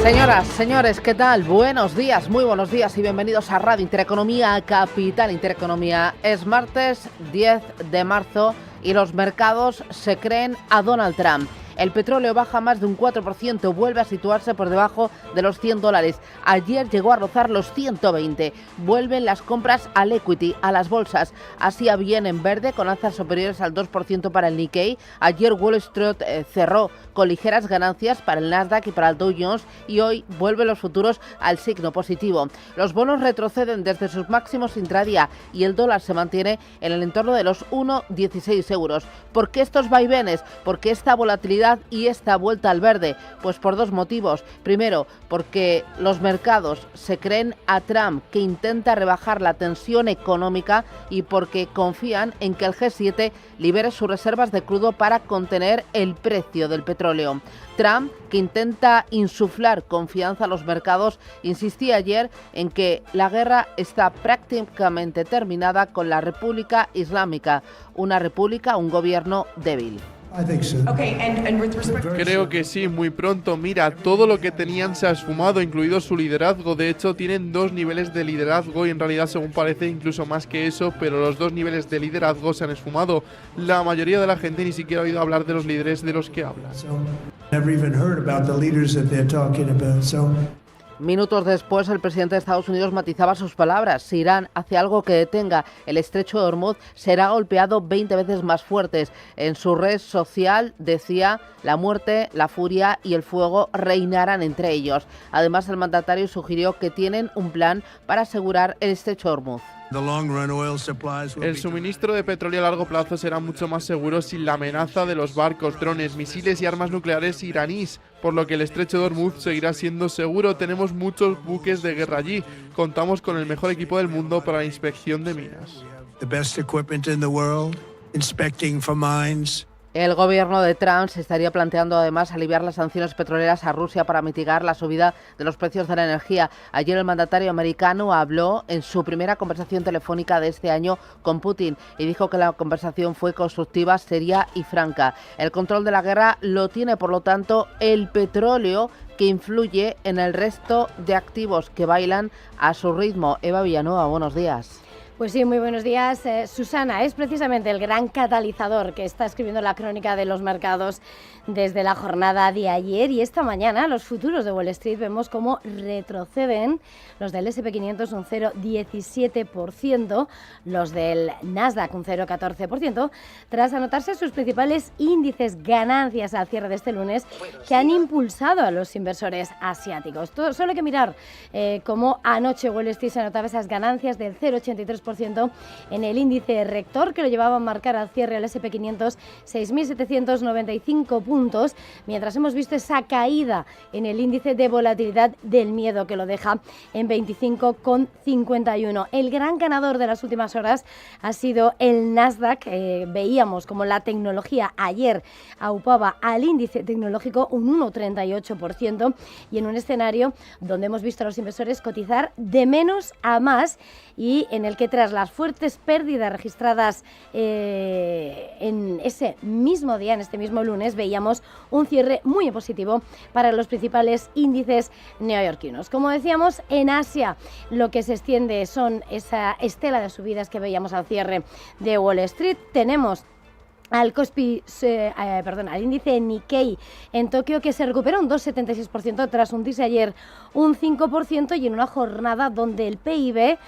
Señoras, señores, ¿qué tal? Buenos días, muy buenos días y bienvenidos a Radio Intereconomía, Capital Intereconomía. Es martes 10 de marzo y los mercados se creen a Donald Trump. El petróleo baja más de un 4%, vuelve a situarse por debajo de los $100. Ayer llegó a rozar los 120. Vuelven las compras al equity, a las bolsas. Asia viene en verde, con alzas superiores al 2% para el Nikkei. Ayer Wall Street cerró con ligeras ganancias para el Nasdaq y para el Dow Jones, y hoy vuelven los futuros al signo positivo. Los bonos retroceden desde sus máximos intradía y el dólar se mantiene en el entorno de los 1,16 euros. ¿Por qué estos vaivenes? ¿Por qué esta volatilidad y esta vuelta al verde? Pues por dos motivos. Primero, porque los mercados se creen a Trump, que intenta rebajar la tensión económica, y porque confían en que el G7 libere sus reservas de crudo para contener el precio del petróleo. Trump, que intenta insuflar confianza a los mercados, insistía ayer en que la guerra está prácticamente terminada con la República Islámica, una república, un gobierno débil. Creo que sí, muy pronto. Mira, todo lo que tenían se ha esfumado, incluido su liderazgo. De hecho, tienen dos niveles de liderazgo y en realidad, según parece, incluso más que eso, pero los dos niveles de liderazgo se han esfumado. La mayoría de la gente ni siquiera ha oído hablar de los líderes de los que hablan. Minutos después, el presidente de Estados Unidos matizaba sus palabras. Si Irán hace algo que detenga el estrecho de Hormuz, será golpeado 20 veces más fuertes. En su red social decía: la muerte, la furia y el fuego reinarán entre ellos. Además, el mandatario sugirió que tienen un plan para asegurar el estrecho de Hormuz. El suministro de petróleo a largo plazo será mucho más seguro sin la amenaza de los barcos, drones, misiles y armas nucleares iraníes, por lo que el estrecho de Hormuz seguirá siendo seguro. Tenemos muchos buques de guerra allí. Contamos con el mejor equipo del mundo para la inspección de minas. El gobierno de Trump se estaría planteando además aliviar las sanciones petroleras a Rusia para mitigar la subida de los precios de la energía. Ayer el mandatario americano habló en su primera conversación telefónica de este año con Putin y dijo que la conversación fue constructiva, seria y franca. El control de la guerra lo tiene, por lo tanto, el petróleo, que influye en el resto de activos que bailan a su ritmo. Eva Villanueva, buenos días. Pues sí, muy buenos días. Susana, es precisamente el gran catalizador que está escribiendo la crónica de los mercados desde la jornada de ayer, y esta mañana los futuros de Wall Street vemos cómo retroceden. Los del S&P 500 un 0,17%, los del Nasdaq un 0,14%, tras anotarse sus principales índices ganancias al cierre de este lunes, que han impulsado a los inversores asiáticos. Solo hay que mirar cómo anoche Wall Street se anotaba esas ganancias del 0,83% en el índice rector, que lo llevaba a marcar al cierre al S&P 500 6.795 puntos, mientras hemos visto esa caída en el índice de volatilidad del miedo, que lo deja en 25,51. El gran ganador de las últimas horas ha sido el Nasdaq. Veíamos como la tecnología ayer aupaba al índice tecnológico un 1,38%, y en un escenario donde hemos visto a los inversores cotizar de menos a más, y en el que tras las fuertes pérdidas registradas en ese mismo día, en este mismo lunes, veíamos un cierre muy positivo para los principales índices neoyorquinos. Como decíamos, en Asia lo que se extiende son esa estela de subidas que veíamos al cierre de Wall Street. Tenemos al al índice Nikkei en Tokio, que se recupera un 2,76% tras hundirse ayer un 5%, y en una jornada donde el PIB,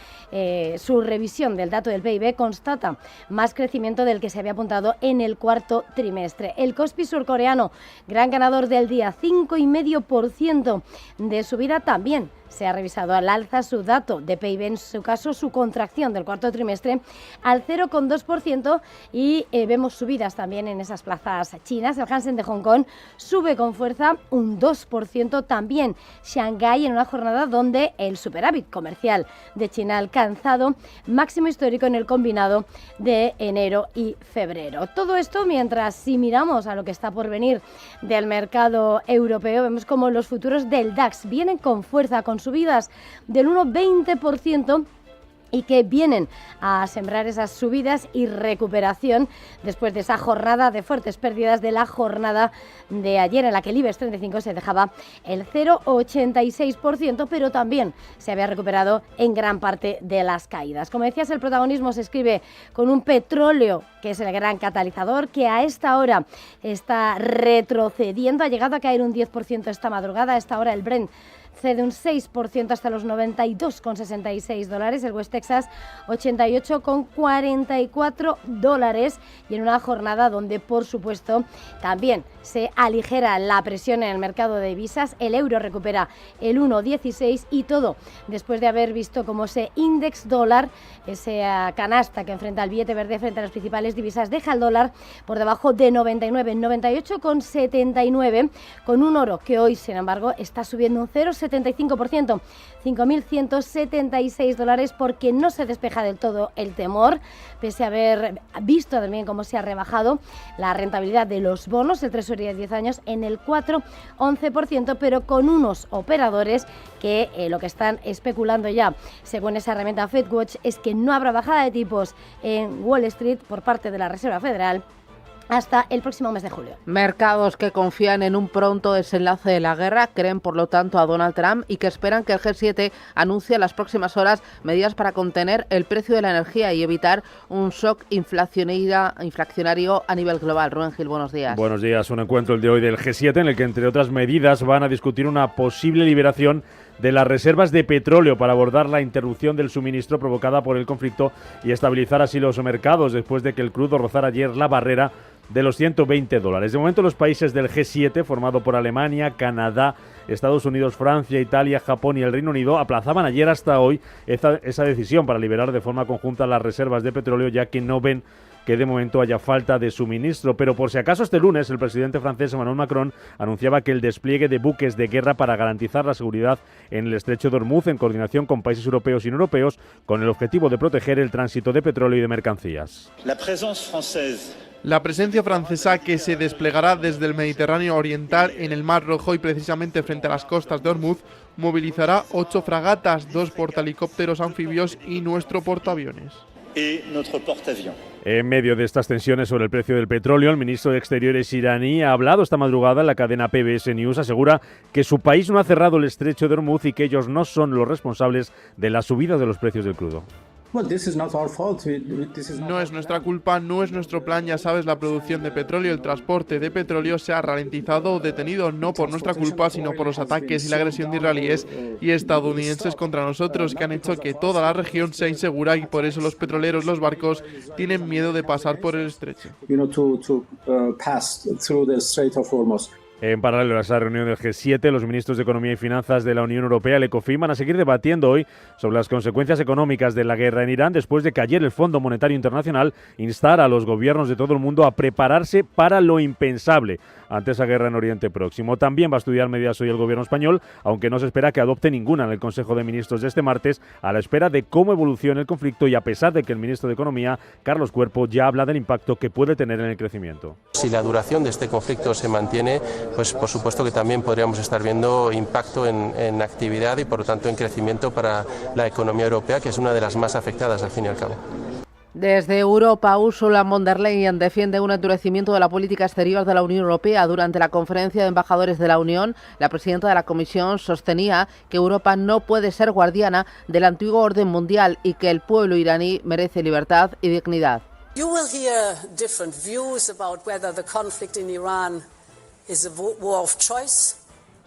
su revisión del dato del PIB, constata más crecimiento del que se había apuntado en el cuarto trimestre. El Kospi surcoreano, gran ganador del día, 5,5% de subida. También se ha revisado al alza su dato de PIB, en su caso su contracción del cuarto trimestre, al 0,2%, y vemos subidas también en esas plazas chinas. El Hansen de Hong Kong sube con fuerza un 2%, también Shanghái, en una jornada donde el superávit comercial de China ha alcanzado máximo histórico en el combinado de enero y febrero. Todo esto mientras, si miramos a lo que está por venir del mercado europeo, vemos como los futuros del DAX vienen con fuerza, con subidas del 1,20%, y que vienen a sembrar esas subidas y recuperación después de esa jornada de fuertes pérdidas de la jornada de ayer, en la que el IBEX 35 se dejaba el 0,86%, pero también se había recuperado en gran parte de las caídas. Como decías, el protagonismo se escribe con un petróleo que es el gran catalizador, que a esta hora está retrocediendo, ha llegado a caer un 10% esta madrugada. A esta hora el Brent cede un 6% hasta los $92,66, el West Texas $88,44, y en una jornada donde, por supuesto, también se aligera la presión en el mercado de divisas. El euro recupera el 1,16 y todo después de haber visto cómo ese index dólar, esa canasta que enfrenta el billete verde frente a las principales divisas, deja el dólar por debajo de 99, en 98,79, con un oro que hoy, sin embargo, está subiendo un 0,75%, $5.176, porque no se despeja del todo el temor, pese a haber visto también cómo se ha rebajado la rentabilidad de los bonos, el Treasury de 10 años, en el 4,11%, pero con unos operadores que lo que están especulando ya, según esa herramienta FedWatch, es que no habrá bajada de tipos en Wall Street por parte de la Reserva Federal hasta el próximo mes de julio. Mercados que confían en un pronto desenlace de la guerra, creen por lo tanto a Donald Trump y que esperan que el G7 anuncie en las próximas horas medidas para contener el precio de la energía y evitar un shock inflacionario a nivel global. Rubén Gil, buenos días. Buenos días. Un encuentro el de hoy del G7 en el que, entre otras medidas, van a discutir una posible liberación de las reservas de petróleo para abordar la interrupción del suministro provocada por el conflicto y estabilizar así los mercados después de que el crudo rozara ayer la barrera de los $120. De momento, los países del G7, formado por Alemania, Canadá, Estados Unidos, Francia, Italia, Japón y el Reino Unido, aplazaban ayer hasta hoy esa decisión para liberar de forma conjunta las reservas de petróleo, ya que no ven que de momento haya falta de suministro. Pero por si acaso, este lunes el presidente francés Emmanuel Macron anunciaba que el despliegue de buques de guerra para garantizar la seguridad en el estrecho de Hormuz, en coordinación con países europeos y no europeos, con el objetivo de proteger el tránsito de petróleo y de mercancías. La presencia francesa, que se desplegará desde el Mediterráneo Oriental en el Mar Rojo y precisamente frente a las costas de Hormuz, movilizará 8 fragatas, 2 portahelicópteros anfibios y nuestro portaaviones. En medio de estas tensiones sobre el precio del petróleo, el ministro de Exteriores iraní ha hablado esta madrugada en la cadena PBS News. Asegura que su país no ha cerrado el estrecho de Hormuz y que ellos no son los responsables de la subida de los precios del crudo. No es nuestra culpa, no es nuestro plan. Ya sabes, la producción de petróleo y el transporte de petróleo se ha ralentizado o detenido no por nuestra culpa, sino por los ataques y la agresión de israelíes y estadounidenses contra nosotros, que han hecho que toda la región sea insegura, y por eso los petroleros, los barcos, tienen miedo de pasar por el estrecho. En paralelo a esa reunión del G7, los ministros de Economía y Finanzas de la Unión Europea, el ECOFIN, van a seguir debatiendo hoy sobre las consecuencias económicas de la guerra en Irán, después de que ayer el Fondo Monetario Internacional instara a los gobiernos de todo el mundo a prepararse para lo impensable ante esa guerra en Oriente Próximo. También va a estudiar medidas hoy el gobierno español, aunque no se espera que adopte ninguna en el Consejo de Ministros de este martes, a la espera de cómo evolucione el conflicto y a pesar de que el ministro de Economía, Carlos Cuerpo, ya habla del impacto que puede tener en el crecimiento. Si la duración de este conflicto se mantiene, pues por supuesto que también podríamos estar viendo impacto en actividad y por lo tanto en crecimiento para la economía europea, que es una de las más afectadas al fin y al cabo. Desde Europa, Ursula von der Leyen defiende un endurecimiento de la política exterior de la Unión Europea. Durante la conferencia de embajadores de la Unión, la presidenta de la Comisión sostenía que Europa no puede ser guardiana del antiguo orden mundial y que el pueblo iraní merece libertad y dignidad. You will hear different views about whether the conflict in Iran is a war of choice.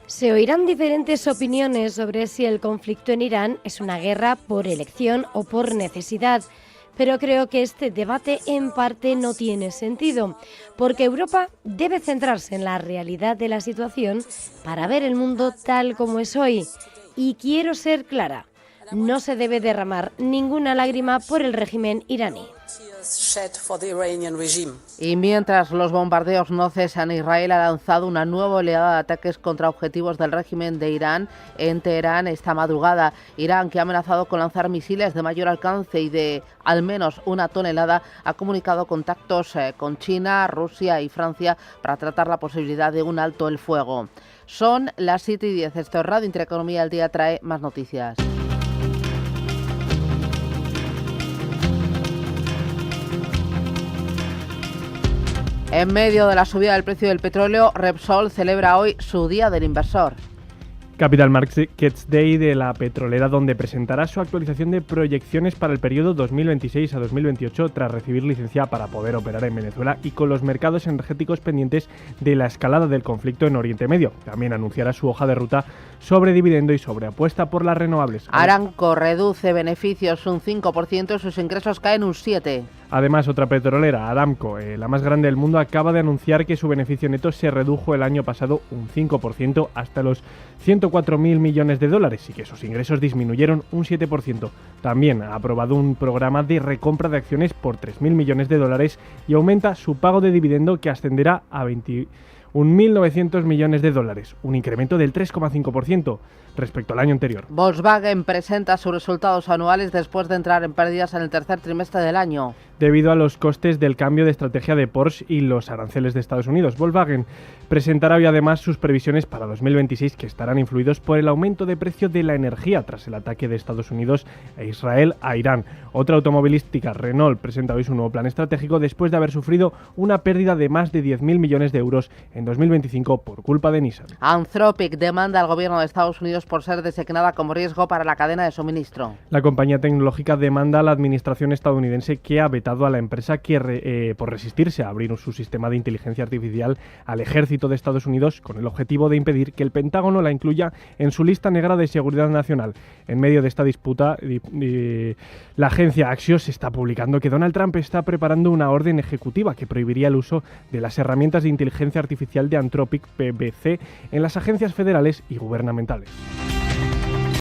Se oirán diferentes opiniones sobre si el conflicto en Irán es una guerra por elección o por necesidad. Pero creo que este debate en parte no tiene sentido, porque Europa debe centrarse en la realidad de la situación para ver el mundo tal como es hoy. Y quiero ser clara, no se debe derramar ninguna lágrima por el régimen iraní. Y mientras los bombardeos no cesan, Israel ha lanzado una nueva oleada de ataques contra objetivos del régimen de Irán en Teherán esta madrugada. Irán, que ha amenazado con lanzar misiles de mayor alcance y de al menos 1 tonelada, ha comunicado contactos con China, Rusia y Francia para tratar la posibilidad de un alto el fuego. Son las 7:10. Esto es Radio Intereconomía. El día trae más noticias. En medio de la subida del precio del petróleo, Repsol celebra hoy su Día del Inversor. Capital Markets Day de la petrolera, donde presentará su actualización de proyecciones para el periodo 2026 a 2028 tras recibir licencia para poder operar en Venezuela y con los mercados energéticos pendientes de la escalada del conflicto en Oriente Medio. También anunciará su hoja de ruta sobre dividendo y sobre apuesta por las renovables. Aramco reduce beneficios un 5% y sus ingresos caen un 7%. Además, otra petrolera, Aramco, la más grande del mundo, acaba de anunciar que su beneficio neto se redujo el año pasado un 5% hasta los 104.000 millones de dólares y que sus ingresos disminuyeron un 7%. También ha aprobado un programa de recompra de acciones por 3.000 millones de dólares y aumenta su pago de dividendo, que ascenderá a 21.900 millones de dólares, un incremento del 3,5% respecto al año anterior. Volkswagen presenta sus resultados anuales después de entrar en pérdidas en el tercer trimestre del año. Debido a los costes del cambio de estrategia de Porsche y los aranceles de Estados Unidos, Volkswagen presentará hoy además sus previsiones para 2026, que estarán influidos por el aumento de precio de la energía tras el ataque de Estados Unidos e Israel a Irán. Otra automovilística, Renault, presenta hoy su nuevo plan estratégico después de haber sufrido una pérdida de más de 10.000 millones de euros en 2025 por culpa de Nissan. Anthropic demanda al gobierno de Estados Unidos por ser designada como riesgo para la cadena de suministro. La compañía tecnológica demanda a la administración estadounidense, que ha vetado a la empresa por resistirse a abrir su sistema de inteligencia artificial al ejército de Estados Unidos, con el objetivo de impedir que el Pentágono la incluya en su lista negra de seguridad nacional. En medio de esta disputa, la agencia Axios está publicando que Donald Trump está preparando una orden ejecutiva que prohibiría el uso de las herramientas de inteligencia artificial de Anthropic PBC en las agencias federales y gubernamentales.